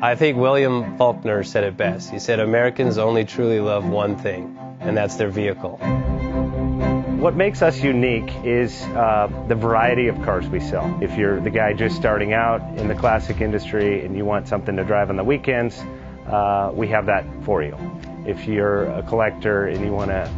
I think William Faulkner said it best. He said, Americans only truly love one thing, and that's their vehicle. What makes us unique is the variety of cars we sell. If you're the guy just starting out in the classic industry and you want something to drive on the weekends, we have that for you. If you're a collector and you want to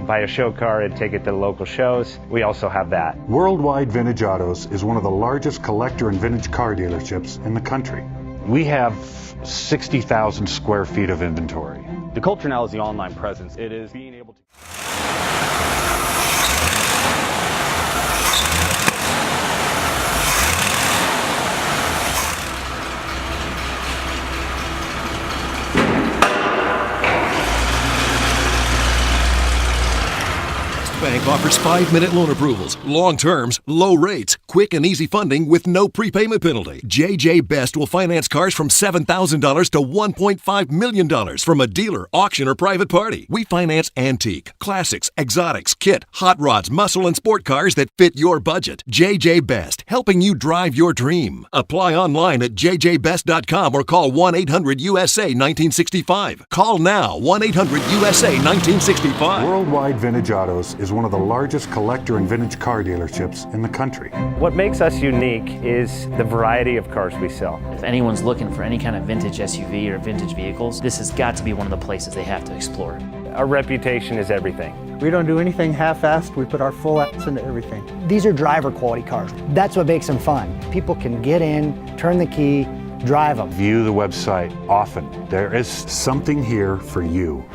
buy a show car and take it to the local shows, we also have that. Worldwide Vintage Autos is one of the largest collector and vintage car dealerships in the country. We have 60,000 square feet of inventory. The culture now is the online presence. It is being able to... Bank offers 5-minute loan approvals, long terms, low rates, quick and easy funding with no prepayment penalty. JJ Best will finance cars from $7,000 to $1.5 million from a dealer, auction, or private party. We finance antique, classics, exotics, kit, hot rods, muscle, and sport cars that fit your budget. JJ Best, helping you drive your dream. Apply online at jjbest.com or call 1-800-USA-1965. Call now, 1-800-USA-1965. Worldwide Vintage Autos is one of the largest collector and vintage car dealerships in the country. What makes us unique is the variety of cars we sell. If anyone's looking for any kind of vintage SUV or vintage vehicles, this has got to be one of the places they have to explore. Our reputation is everything. We don't do anything half-assed. We put our full ass into everything. These are driver quality cars. That's what makes them fun. People can get in, turn the key, drive them. View the website often. There is something here for you.